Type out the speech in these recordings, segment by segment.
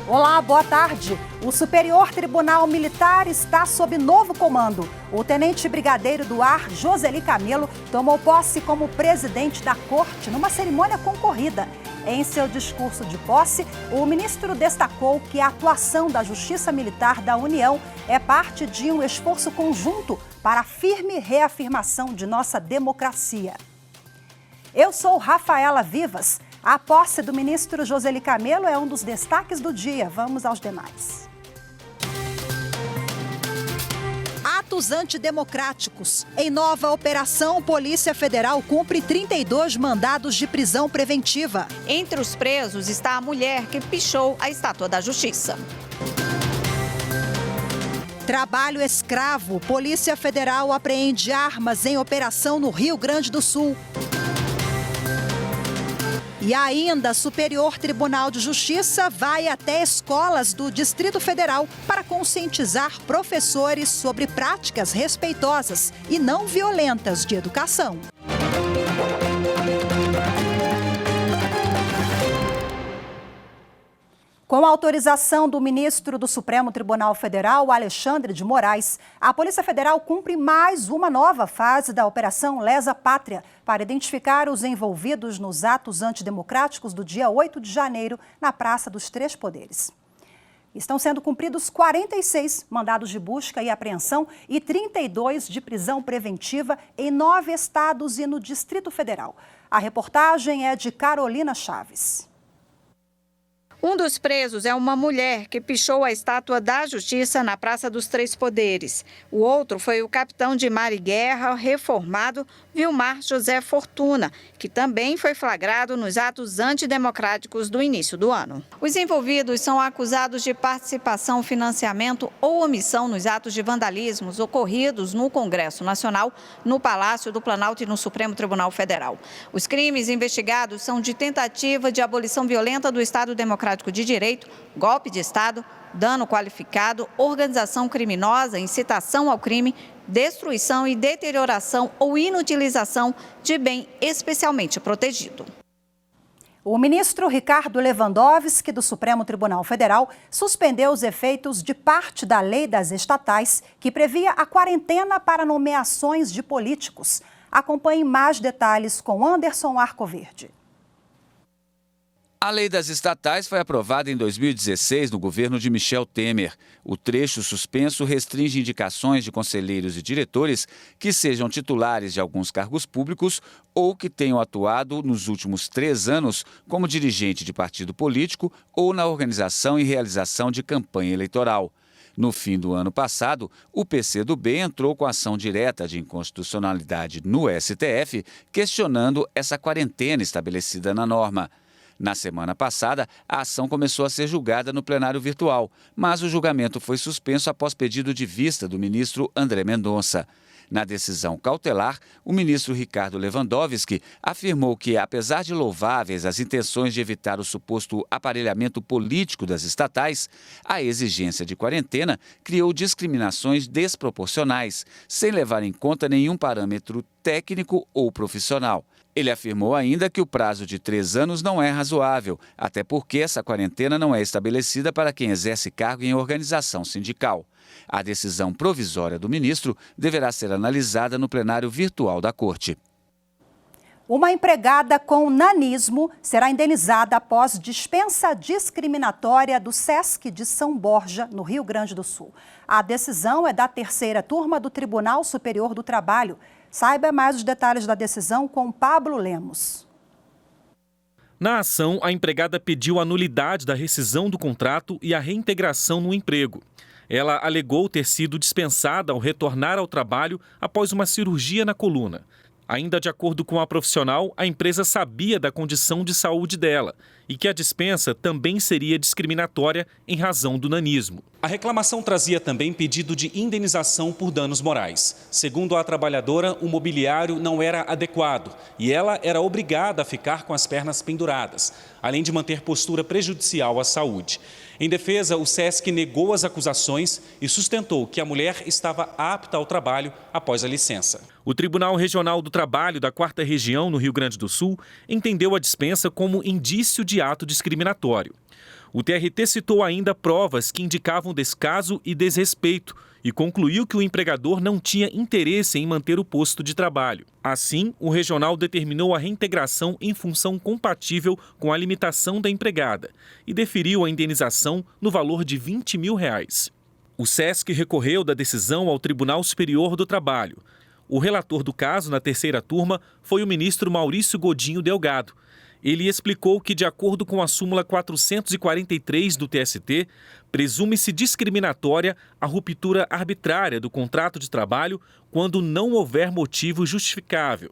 Olá, boa tarde. O Superior Tribunal Militar está sob novo comando. O tenente brigadeiro do ar, Joseli Camelo, tomou posse como presidente da corte numa cerimônia concorrida. Em seu discurso de posse, o ministro destacou que a atuação da Justiça Militar da União é parte de um esforço conjunto para a firme reafirmação de nossa democracia. Eu sou Rafaela Vivas. A posse do ministro Joseli Camelo é um dos destaques do dia. Vamos aos demais. Atos antidemocráticos. Em nova operação, Polícia Federal cumpre 32 mandados de prisão preventiva. Entre os presos está a mulher que pichou a Estátua da Justiça. Trabalho escravo. Polícia Federal apreende armas em operação no Rio Grande do Sul. E ainda, Superior Tribunal de Justiça vai até escolas do Distrito Federal para conscientizar professores sobre práticas respeitosas e não violentas de educação. Com a autorização do ministro do Supremo Tribunal Federal, Alexandre de Moraes, a Polícia Federal cumpre mais uma nova fase da Operação Lesa Pátria para identificar os envolvidos nos atos antidemocráticos do dia 8 de janeiro na Praça dos Três Poderes. Estão sendo cumpridos 46 mandados de busca e apreensão e 32 de prisão preventiva em 9 estados e no Distrito Federal. A reportagem é de Carolina Chaves. Um dos presos é uma mulher que pichou a Estátua da Justiça na Praça dos Três Poderes. O outro foi o capitão de mar e guerra reformado Vilmar José Fortuna, que também foi flagrado nos atos antidemocráticos do início do ano. Os envolvidos são acusados de participação, financiamento ou omissão nos atos de vandalismos ocorridos no Congresso Nacional, no Palácio do Planalto e no Supremo Tribunal Federal. Os crimes investigados são de tentativa de abolição violenta do Estado Democrático de Direito, golpe de Estado, dano qualificado, organização criminosa, incitação ao crime, destruição e deterioração ou inutilização de bem especialmente protegido. O ministro Ricardo Lewandowski, do Supremo Tribunal Federal, suspendeu os efeitos de parte da lei das estatais que previa a quarentena para nomeações de políticos. Acompanhe mais detalhes com Anderson Arcoverde. A lei das estatais foi aprovada em 2016 no governo de Michel Temer. O trecho suspenso restringe indicações de conselheiros e diretores que sejam titulares de alguns cargos públicos ou que tenham atuado nos últimos 3 anos como dirigente de partido político ou na organização e realização de campanha eleitoral. No fim do ano passado, o PCdoB entrou com ação direta de inconstitucionalidade no STF, questionando essa quarentena estabelecida na norma. Na semana passada, a ação começou a ser julgada no plenário virtual, mas o julgamento foi suspenso após pedido de vista do ministro André Mendonça. Na decisão cautelar, o ministro Ricardo Lewandowski afirmou que, apesar de louváveis as intenções de evitar o suposto aparelhamento político das estatais, a exigência de quarentena criou discriminações desproporcionais, sem levar em conta nenhum parâmetro técnico ou profissional. Ele afirmou ainda que o prazo de 3 anos não é razoável, até porque essa quarentena não é estabelecida para quem exerce cargo em organização sindical. A decisão provisória do ministro deverá ser analisada no plenário virtual da Corte. Uma empregada com nanismo será indenizada após dispensa discriminatória do SESC de São Borja, no Rio Grande do Sul. A decisão é da 3ª turma do Tribunal Superior do Trabalho. Saiba mais os detalhes da decisão com Pablo Lemos. Na ação, a empregada pediu a nulidade da rescisão do contrato e a reintegração no emprego. Ela alegou ter sido dispensada ao retornar ao trabalho após uma cirurgia na coluna. Ainda de acordo com a profissional, a empresa sabia da condição de saúde dela e que a dispensa também seria discriminatória em razão do nanismo. A reclamação trazia também pedido de indenização por danos morais. Segundo a trabalhadora, o mobiliário não era adequado e ela era obrigada a ficar com as pernas penduradas, além de manter postura prejudicial à saúde. Em defesa, o SESC negou as acusações e sustentou que a mulher estava apta ao trabalho após a licença. O Tribunal Regional do Trabalho da 4ª Região, no Rio Grande do Sul, entendeu a dispensa como indício de ato discriminatório. O TRT citou ainda provas que indicavam descaso e desrespeito e concluiu que o empregador não tinha interesse em manter o posto de trabalho. Assim, o regional determinou a reintegração em função compatível com a limitação da empregada e deferiu a indenização no valor de R$20 mil. O SESC recorreu da decisão ao Tribunal Superior do Trabalho. O relator do caso, na 3ª turma, foi o ministro Maurício Godinho Delgado. Ele explicou que, de acordo com a súmula 443 do TST, presume-se discriminatória a ruptura arbitrária do contrato de trabalho quando não houver motivo justificável,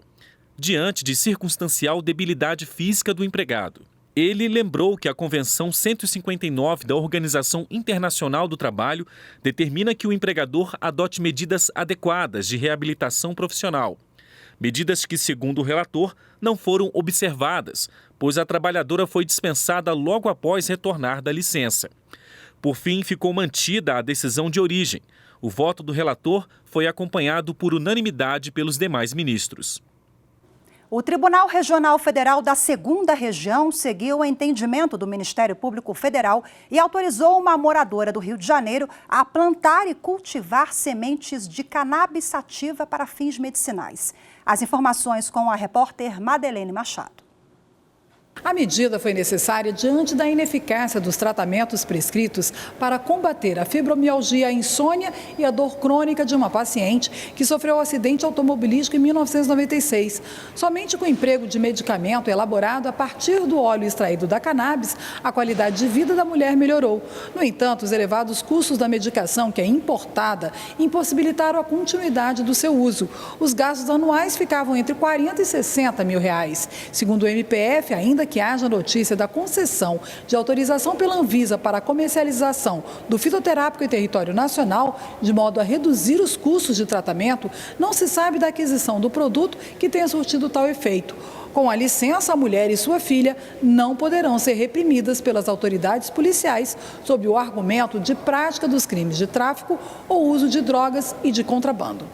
diante de circunstancial debilidade física do empregado. Ele lembrou que a Convenção 159 da Organização Internacional do Trabalho determina que o empregador adote medidas adequadas de reabilitação profissional. Medidas que, segundo o relator, não foram observadas, pois a trabalhadora foi dispensada logo após retornar da licença. Por fim, ficou mantida a decisão de origem. O voto do relator foi acompanhado por unanimidade pelos demais ministros. O Tribunal Regional Federal da 2ª Região seguiu o entendimento do Ministério Público Federal e autorizou uma moradora do Rio de Janeiro a plantar e cultivar sementes de cannabis sativa para fins medicinais. As informações com a repórter Madeleine Machado. A medida foi necessária diante da ineficácia dos tratamentos prescritos para combater a fibromialgia, a insônia e a dor crônica de uma paciente que sofreu um acidente automobilístico em 1996. Somente com o emprego de medicamento elaborado a partir do óleo extraído da cannabis, a qualidade de vida da mulher melhorou. No entanto, os elevados custos da medicação, que é importada, impossibilitaram a continuidade do seu uso. Os gastos anuais ficavam entre 40 e 60 mil reais. Segundo o MPF, ainda que haja notícia da concessão de autorização pela Anvisa para a comercialização do fitoterápico em território nacional, de modo a reduzir os custos de tratamento, não se sabe da aquisição do produto que tenha surtido tal efeito. Com a licença, a mulher e sua filha não poderão ser reprimidas pelas autoridades policiais sob o argumento de prática dos crimes de tráfico ou uso de drogas e de contrabando.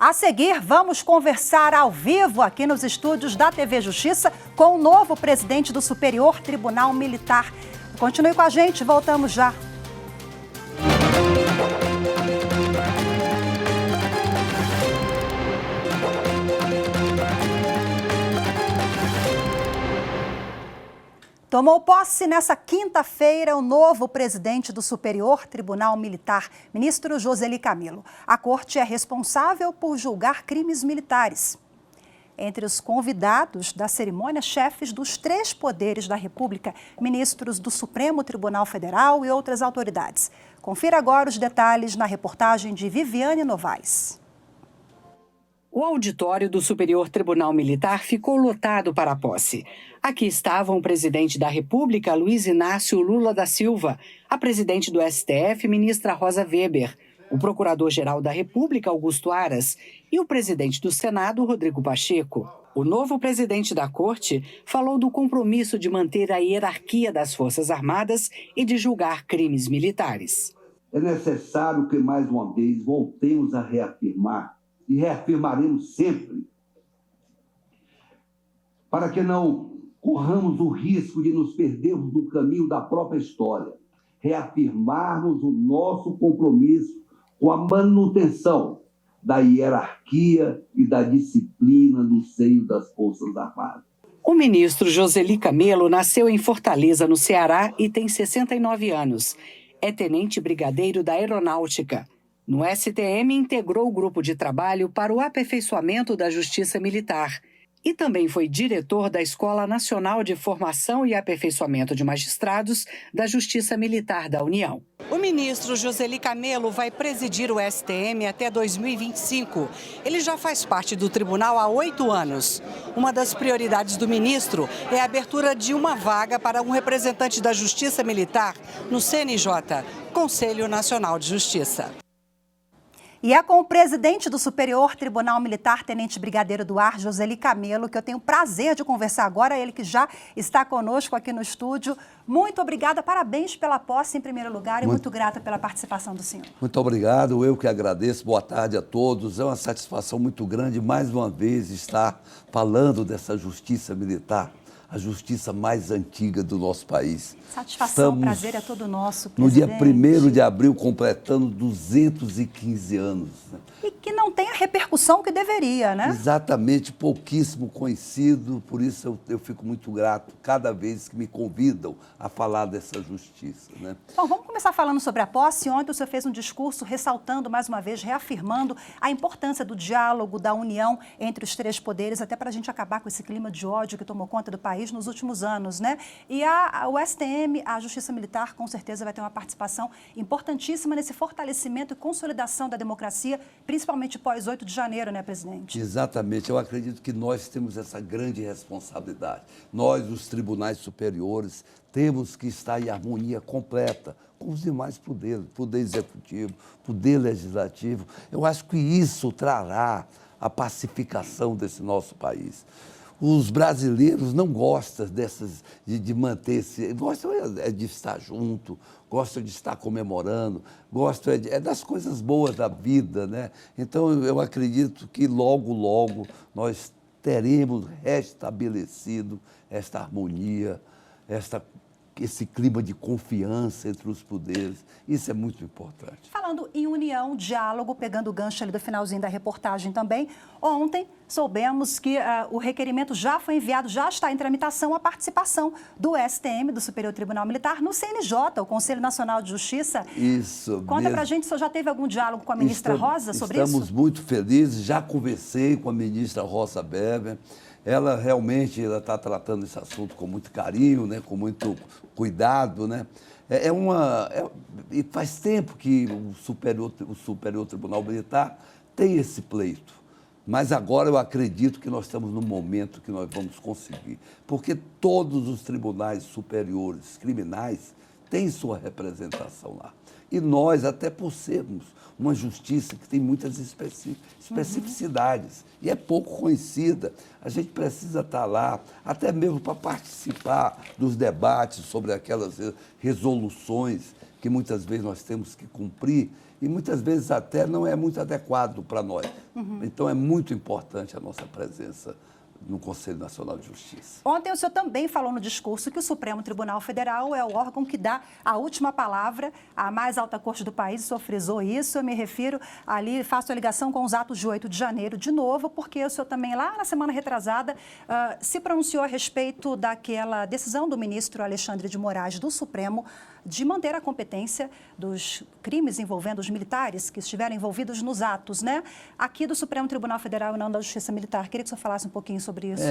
A seguir, vamos conversar ao vivo aqui nos estúdios da TV Justiça com o novo presidente do Superior Tribunal Militar. Continue com a gente, voltamos já. Tomou posse nessa quinta-feira o novo presidente do Superior Tribunal Militar, ministro Josely Camelo. A corte é responsável por julgar crimes militares. Entre os convidados da cerimônia, chefes dos 3 poderes da República, ministros do Supremo Tribunal Federal e outras autoridades. Confira agora os detalhes na reportagem de Viviane Novaes. O auditório do Superior Tribunal Militar ficou lotado para a posse. Aqui estavam o presidente da República, Luiz Inácio Lula da Silva, a presidente do STF, ministra Rosa Weber, o procurador-geral da República, Augusto Aras, e o presidente do Senado, Rodrigo Pacheco. O novo presidente da Corte falou do compromisso de manter a hierarquia das Forças Armadas e de julgar crimes militares. É necessário que, mais uma vez, voltemos a reafirmar, e reafirmaremos sempre, para que não corramos o risco de nos perdermos no caminho da própria história, reafirmarmos o nosso compromisso com a manutenção da hierarquia e da disciplina no seio das Forças Armadas. O ministro Josely Camelo nasceu em Fortaleza, no Ceará, e tem 69 anos. É tenente brigadeiro da Aeronáutica. No STM, integrou o grupo de trabalho para o aperfeiçoamento da Justiça Militar e também foi diretor da Escola Nacional de Formação e Aperfeiçoamento de Magistrados da Justiça Militar da União. O ministro Josely Camelo vai presidir o STM até 2025. Ele já faz parte do tribunal há 8 anos. Uma das prioridades do ministro é a abertura de uma vaga para um representante da Justiça Militar no CNJ, Conselho Nacional de Justiça. E é com o presidente do Superior Tribunal Militar, Tenente Brigadeiro do Ar, Josely Camelo, que eu tenho o prazer de conversar agora, ele que já está conosco aqui no estúdio. Muito obrigada, parabéns pela posse em primeiro lugar e muito grata pela participação do senhor. Muito obrigado, eu que agradeço, boa tarde a todos. É uma satisfação muito grande, mais uma vez, estar falando dessa justiça militar, a justiça mais antiga do nosso país. Satisfação, prazer é todo nosso, presidente. No dia 1º de abril, completando 215 anos. Né? E que não tem a repercussão que deveria, né? Exatamente, pouquíssimo conhecido, por isso eu fico muito grato cada vez que me convidam a falar dessa justiça. Né? Bom, vamos começar falando sobre a posse. Ontem o senhor fez um discurso ressaltando, mais uma vez, reafirmando a importância do diálogo, da união entre os 3 poderes, até para a gente acabar com esse clima de ódio que tomou conta do país nos últimos anos, né? E o STM, a Justiça Militar, com certeza vai ter uma participação importantíssima nesse fortalecimento e consolidação da democracia, principalmente pós 8 de janeiro, né, presidente? Exatamente. Eu acredito que nós temos essa grande responsabilidade. Nós, os tribunais superiores, temos que estar em harmonia completa com os demais poderes, poder executivo, poder legislativo. Eu acho que isso trará a pacificação desse nosso país. Os brasileiros não gostam de manter-se, gostam de estar junto, gostam de estar comemorando, gostam das coisas boas da vida, né? Então, eu acredito que logo, logo, nós teremos restabelecido esta harmonia, esse clima de confiança entre os poderes. Isso é muito importante. Falando em união, diálogo, pegando o gancho ali do finalzinho da reportagem também, ontem soubemos que o requerimento já foi enviado, já está em tramitação a participação do STM, do Superior Tribunal Militar, no CNJ, o Conselho Nacional de Justiça. Isso. Conta pra gente, o senhor já teve algum diálogo com a ministra Rosa sobre isso? Estamos muito felizes, já conversei com a ministra Rosa Weber. Ela realmente está tratando esse assunto com muito carinho, né, com muito cuidado, né? E faz tempo que o Superior Tribunal Militar tem esse pleito. Mas agora eu acredito que nós estamos no momento que nós vamos conseguir. Porque todos os tribunais superiores criminais têm sua representação lá. E nós, até por sermos uma justiça que tem muitas especificidades e é pouco conhecida, a gente precisa estar lá, até mesmo para participar dos debates sobre aquelas resoluções que muitas vezes nós temos que cumprir e muitas vezes até não é muito adequado para nós. Então é muito importante a nossa presença no Conselho Nacional de Justiça. Ontem o senhor também falou no discurso que o Supremo Tribunal Federal é o órgão que dá a última palavra, a mais alta corte do país, o senhor frisou isso, eu me refiro ali, faço a ligação com os atos de 8 de janeiro de novo, porque o senhor também lá na semana retrasada se pronunciou a respeito daquela decisão do ministro Alexandre de Moraes do Supremo de manter a competência dos crimes envolvendo os militares que estiveram envolvidos nos atos, né? Aqui do Supremo Tribunal Federal e não da Justiça Militar. Queria que o senhor falasse um pouquinho sobre isso.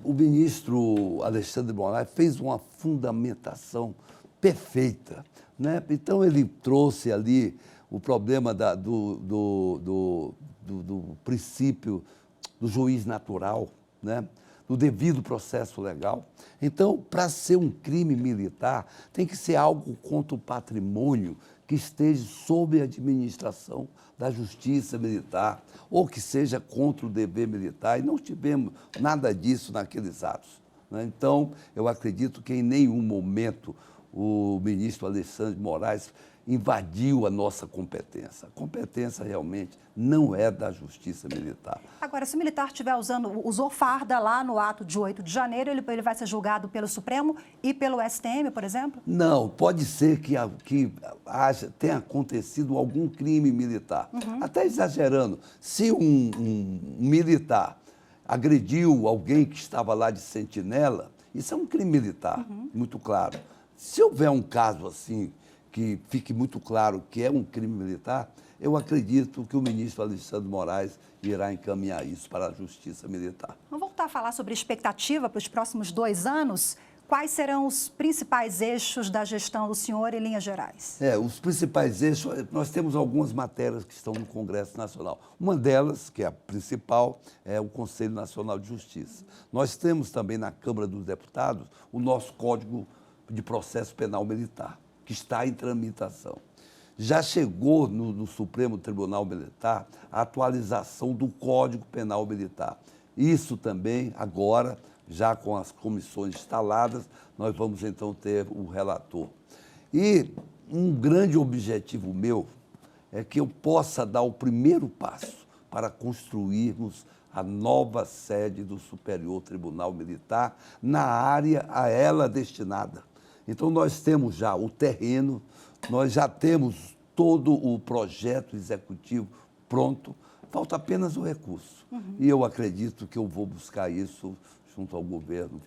O ministro Alexandre de Moraes fez uma fundamentação perfeita, né? Então, ele trouxe ali o problema do princípio do juiz natural, né? Do devido processo legal. Então, para ser um crime militar, tem que ser algo contra o patrimônio que esteja sob a administração da Justiça Militar, ou que seja contra o dever militar, e não tivemos nada disso naqueles atos, né? Então, eu acredito que em nenhum momento o ministro Alexandre de Moraes invadiu a nossa competência. A competência realmente não é da Justiça Militar. Agora, se o militar usou farda lá no ato de 8 de janeiro, ele vai ser julgado pelo Supremo e pelo STM, por exemplo? Não, pode ser que tenha acontecido algum crime militar. Até exagerando, se um militar agrediu alguém que estava lá de sentinela, isso é um crime militar, muito claro. Se houver um caso assim, que fique muito claro que é um crime militar, eu acredito que o ministro Alexandre de Moraes irá encaminhar isso para a Justiça Militar. Vamos voltar a falar sobre expectativa para os próximos 2 anos. Quais serão os principais eixos da gestão do senhor em linhas gerais? Os principais eixos, nós temos algumas matérias que estão no Congresso Nacional. Uma delas, que é a principal, é o Conselho Nacional de Justiça. Nós temos também na Câmara dos Deputados o nosso Código de Processo Penal Militar, que está em tramitação. Já chegou no Supremo Tribunal Militar a atualização do Código Penal Militar. Isso também, agora, já com as comissões instaladas, nós vamos então ter o relator. E um grande objetivo meu é que eu possa dar o primeiro passo para construirmos a nova sede do Superior Tribunal Militar na área a ela destinada. Então, nós temos já o terreno, nós já temos todo o projeto executivo pronto, falta apenas o recurso. E eu acredito que eu vou buscar isso junto ao governo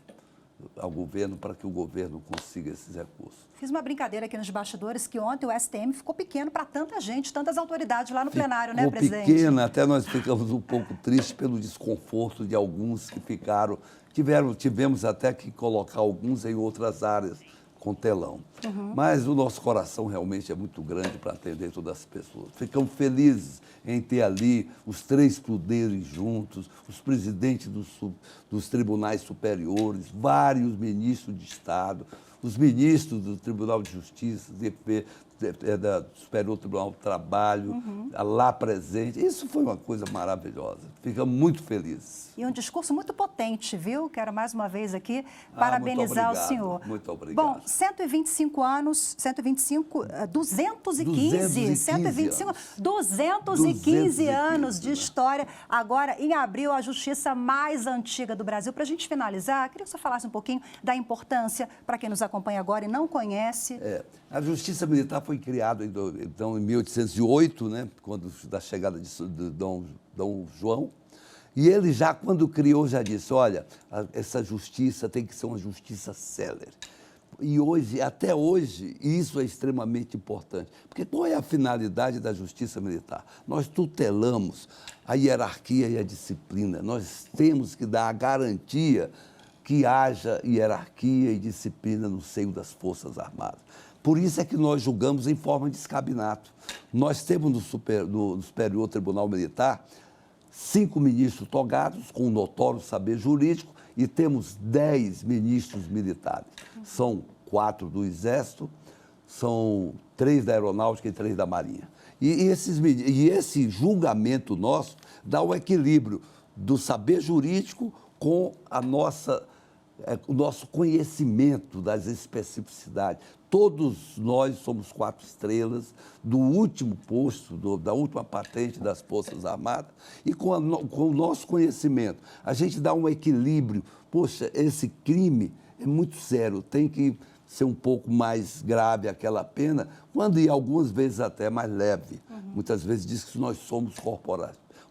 para que o governo consiga esses recursos. Fiz uma brincadeira aqui nos bastidores que ontem o STM ficou pequeno para tanta gente, tantas autoridades lá no plenário, né, presidente? Ficou pequeno, até nós ficamos um pouco tristes pelo desconforto de alguns que ficaram. Tivemos até que colocar alguns em outras áreas com telão. Mas o nosso coração realmente é muito grande para atender todas as pessoas. Ficamos felizes em ter ali os 3 poderes juntos, os presidentes dos tribunais superiores, vários ministros de Estado, os ministros do Tribunal de Justiça, do Superior Tribunal do Trabalho, lá presente. Isso foi uma coisa maravilhosa. Ficamos muito felizes. E um discurso muito potente, viu? Quero mais uma vez aqui parabenizar o senhor. Muito obrigado. Bom, 125 anos, 215 anos de história. Agora, em abril, a justiça mais antiga do Brasil. Para a gente finalizar, queria que você falasse um pouquinho da importância para quem nos acompanha agora e não conhece. A Justiça Militar foi criada então, em 1808, né, da chegada de Dom João. E ele já, quando criou, já disse, olha, essa justiça tem que ser uma justiça célere. E hoje, até hoje, isso é extremamente importante. Porque qual é a finalidade da Justiça Militar? Nós tutelamos a hierarquia e a disciplina. Nós temos que dar a garantia que haja hierarquia e disciplina no seio das Forças Armadas. Por isso é que nós julgamos em forma de escabinato. Nós temos no Superior Tribunal Militar 5 ministros togados, com um notório saber jurídico, e temos 10 ministros militares. São 4 do Exército, são 3 da Aeronáutica e 3 da Marinha. E esse julgamento nosso dá o equilíbrio do saber jurídico com o nosso conhecimento das especificidades. Todos nós somos 4 estrelas do último posto, da última patente das Forças Armadas, e com o nosso conhecimento, a gente dá um equilíbrio. Poxa, esse crime é muito sério, tem que ser um pouco mais grave aquela pena, quando e algumas vezes até mais leve. Muitas vezes diz que nós somos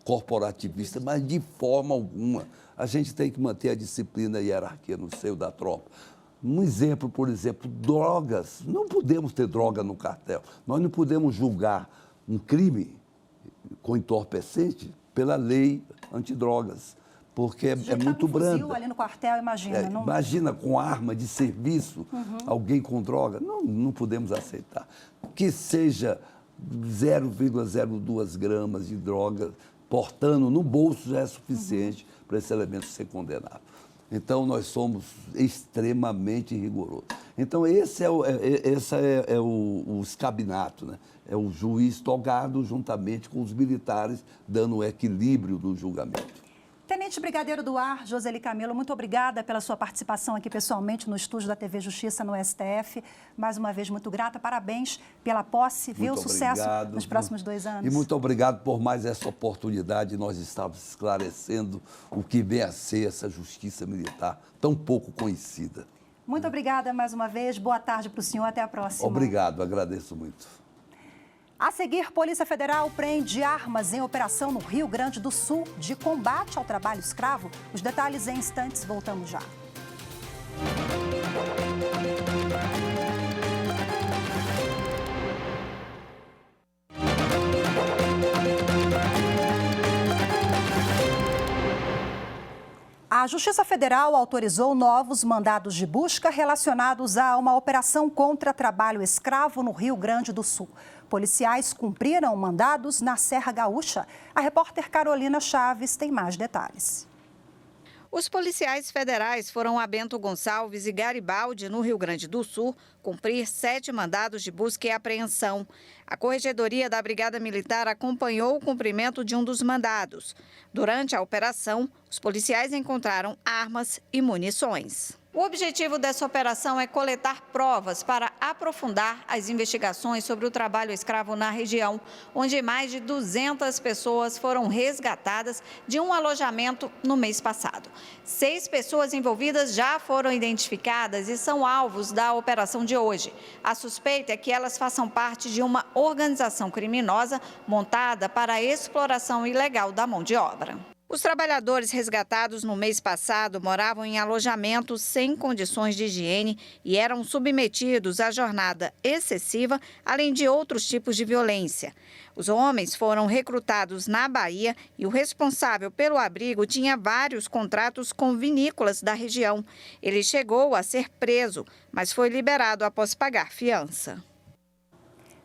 corporativistas, mas de forma alguma. A gente tem que manter a disciplina e a hierarquia no seio da tropa. Um exemplo, por exemplo, drogas. Não podemos ter droga no cartel. Nós não podemos julgar um crime com entorpecente pela lei antidrogas, porque é muito branda. Fuzil ali no quartel, imagina. Imagina com arma de serviço, alguém com droga. Não podemos aceitar. Que seja 0,02 gramas de droga portando no bolso já é suficiente para esse elemento ser condenado. Então, nós somos extremamente rigorosos. Então, esse é o escabinato, né? É o juiz togado juntamente com os militares, dando o equilíbrio do julgamento. Tenente Brigadeiro do Ar, Joseli Camelo, muito obrigada pela sua participação aqui pessoalmente no estúdio da TV Justiça no STF. Mais uma vez, muito grata. Parabéns pela posse, viu? Sucesso nos próximos 2 anos. E muito obrigado por mais essa oportunidade de nós estarmos esclarecendo o que vem a ser essa justiça militar tão pouco conhecida. Muito obrigada mais uma vez. Boa tarde para o senhor. Até a próxima. Obrigado, agradeço muito. A seguir, Polícia Federal prende armas em operação no Rio Grande do Sul de combate ao trabalho escravo. Os detalhes em instantes, voltamos já. A Justiça Federal autorizou novos mandados de busca relacionados a uma operação contra trabalho escravo no Rio Grande do Sul. Policiais cumpriram mandados na Serra Gaúcha. A repórter Carolina Chaves tem mais detalhes. Os policiais federais foram a Bento Gonçalves e Garibaldi, no Rio Grande do Sul, cumprir 7 mandados de busca e apreensão. A Corregedoria da Brigada Militar acompanhou o cumprimento de um dos mandados. Durante a operação, os policiais encontraram armas e munições. O objetivo dessa operação é coletar provas para aprofundar as investigações sobre o trabalho escravo na região, onde mais de 200 pessoas foram resgatadas de um alojamento no mês passado. 6 pessoas envolvidas já foram identificadas e são alvos da operação de hoje. A suspeita é que elas façam parte de uma organização criminosa montada para a exploração ilegal da mão de obra. Os trabalhadores resgatados no mês passado moravam em alojamentos sem condições de higiene e eram submetidos à jornada excessiva, além de outros tipos de violência. Os homens foram recrutados na Bahia e o responsável pelo abrigo tinha vários contratos com vinícolas da região. Ele chegou a ser preso, mas foi liberado após pagar fiança.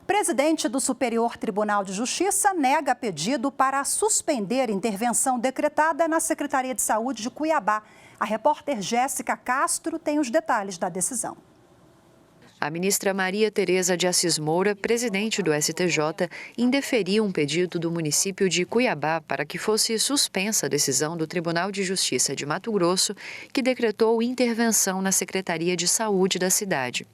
Presidente do Superior Tribunal de Justiça nega pedido para suspender intervenção decretada na Secretaria de Saúde de Cuiabá. A repórter Jéssica Castro tem os detalhes da decisão. A ministra Maria Tereza de Assis Moura, presidente do STJ, indeferiu um pedido do município de Cuiabá para que fosse suspensa a decisão do Tribunal de Justiça de Mato Grosso, que decretou intervenção na Secretaria de Saúde da cidade.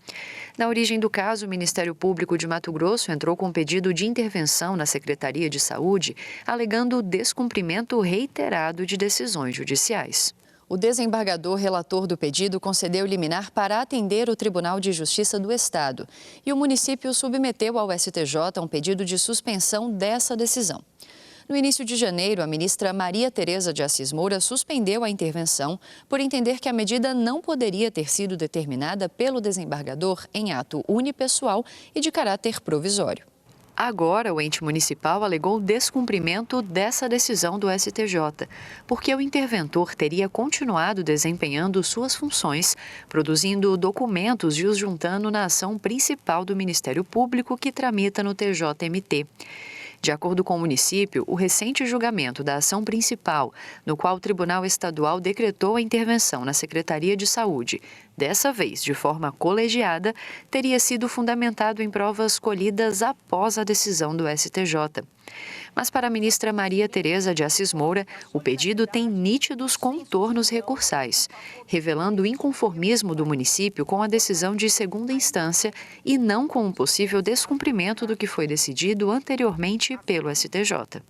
Na origem do caso, o Ministério Público de Mato Grosso entrou com pedido de intervenção na Secretaria de Saúde, alegando descumprimento reiterado de decisões judiciais. O desembargador relator do pedido concedeu liminar para atender o Tribunal de Justiça do Estado e o município submeteu ao STJ um pedido de suspensão dessa decisão. No início de janeiro, a ministra Maria Tereza de Assis Moura suspendeu a intervenção por entender que a medida não poderia ter sido determinada pelo desembargador em ato unipessoal e de caráter provisório. Agora, o ente municipal alegou descumprimento dessa decisão do STJ, porque o interventor teria continuado desempenhando suas funções, produzindo documentos e os juntando na ação principal do Ministério Público que tramita no TJMT. De acordo com o município, o recente julgamento da ação principal, no qual o Tribunal Estadual decretou a intervenção na Secretaria de Saúde, dessa vez de forma colegiada, teria sido fundamentado em provas colhidas após a decisão do STJ. Mas para a ministra Maria Tereza de Assis Moura, o pedido tem nítidos contornos recursais, revelando o inconformismo do município com a decisão de segunda instância e não com um possível descumprimento do que foi decidido anteriormente pelo STJ.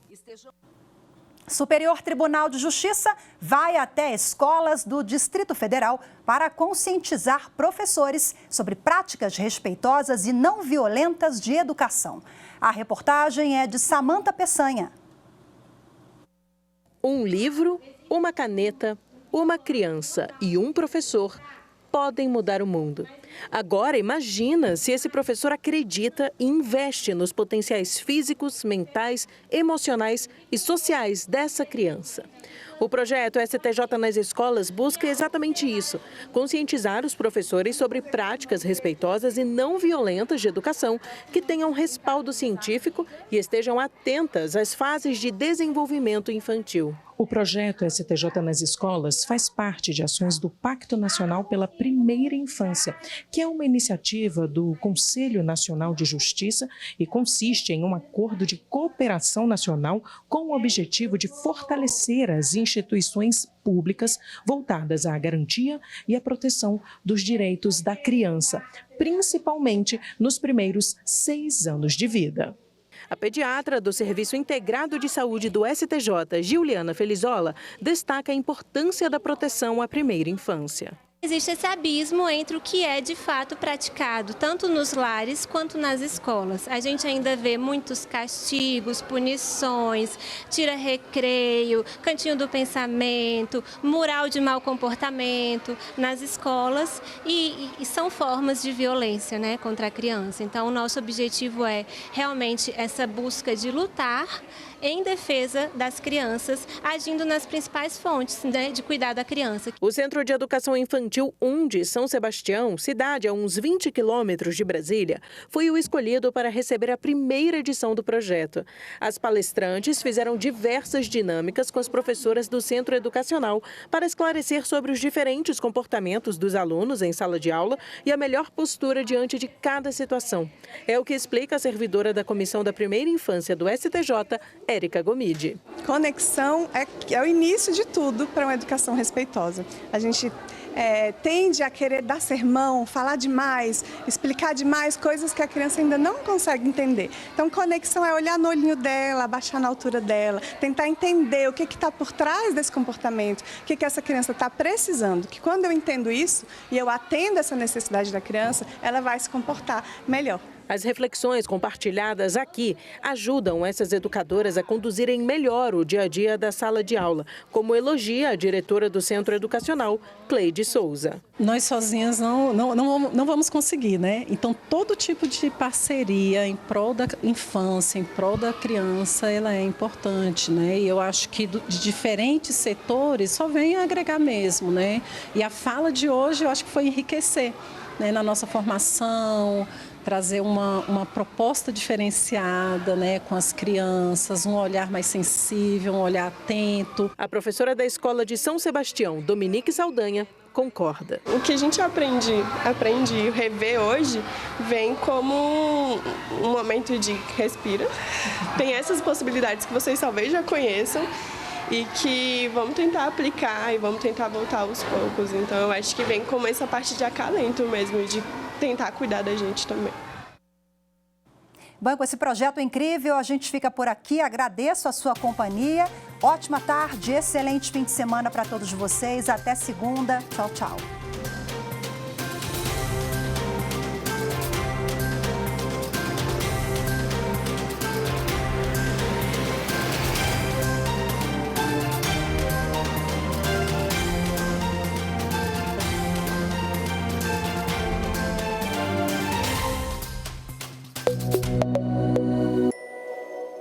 Superior Tribunal de Justiça vai até escolas do Distrito Federal para conscientizar professores sobre práticas respeitosas e não violentas de educação. A reportagem é de Samanta Peçanha. Um livro, uma caneta, uma criança e um professor podem mudar o mundo. Agora, imagina se esse professor acredita e investe nos potenciais físicos, mentais, emocionais e sociais dessa criança. O projeto STJ nas escolas busca exatamente isso, conscientizar os professores sobre práticas respeitosas e não violentas de educação que tenham respaldo científico e estejam atentas às fases de desenvolvimento infantil. O projeto STJ nas escolas faz parte de ações do Pacto Nacional pela Primeira Infância, que é uma iniciativa do Conselho Nacional de Justiça e consiste em um acordo de cooperação nacional com o objetivo de fortalecer as instituições públicas voltadas à garantia e à proteção dos direitos da criança, principalmente nos primeiros 6 anos de vida. A pediatra do Serviço Integrado de Saúde do STJ, Giuliana Felizola, destaca a importância da proteção à primeira infância. Existe esse abismo entre o que é de fato praticado, tanto nos lares quanto nas escolas. A gente ainda vê muitos castigos, punições, tira-recreio, cantinho do pensamento, mural de mau comportamento nas escolas e são formas de violência, né, contra a criança. Então, o nosso objetivo é realmente essa busca de lutar em defesa das crianças, agindo nas principais fontes, né, de cuidar da criança. O Centro de Educação Infantil 1 de São Sebastião, cidade a uns 20 quilômetros de Brasília, foi o escolhido para receber a primeira edição do projeto. As palestrantes fizeram diversas dinâmicas com as professoras do centro educacional para esclarecer sobre os diferentes comportamentos dos alunos em sala de aula e a melhor postura diante de cada situação. É o que explica a servidora da Comissão da Primeira Infância do STJ, Érica Gomide. Conexão é o início de tudo para uma educação respeitosa. A gente tende a querer dar sermão, falar demais, explicar demais coisas que a criança ainda não consegue entender. Então, conexão é olhar no olhinho dela, abaixar na altura dela, tentar entender o que está por trás desse comportamento, o que essa criança está precisando. Que quando eu entendo isso e eu atendo essa necessidade da criança, ela vai se comportar melhor. As reflexões compartilhadas aqui ajudam essas educadoras a conduzirem melhor o dia a dia da sala de aula, como elogia a diretora do Centro Educacional, Cleide Souza. Nós sozinhas não vamos conseguir, né? Então, todo tipo de parceria em prol da infância, em prol da criança, ela é importante, né? E eu acho que de diferentes setores só vem agregar mesmo, né? E a fala de hoje eu acho que foi enriquecer, né, na nossa formação, trazer uma proposta diferenciada, né, com as crianças, um olhar mais sensível, um olhar atento. A professora da Escola de São Sebastião, Dominique Saldanha, concorda. O que a gente aprende e rever hoje vem como um momento de respira. Tem essas possibilidades que vocês talvez já conheçam e que vamos tentar aplicar e vamos tentar voltar aos poucos. Então, eu acho que vem como essa parte de acalento mesmo, de tentar cuidar da gente também. Bom, com esse projeto incrível, a gente fica por aqui. Agradeço a sua companhia. Ótima tarde, excelente fim de semana para todos vocês. Até segunda. Tchau, tchau.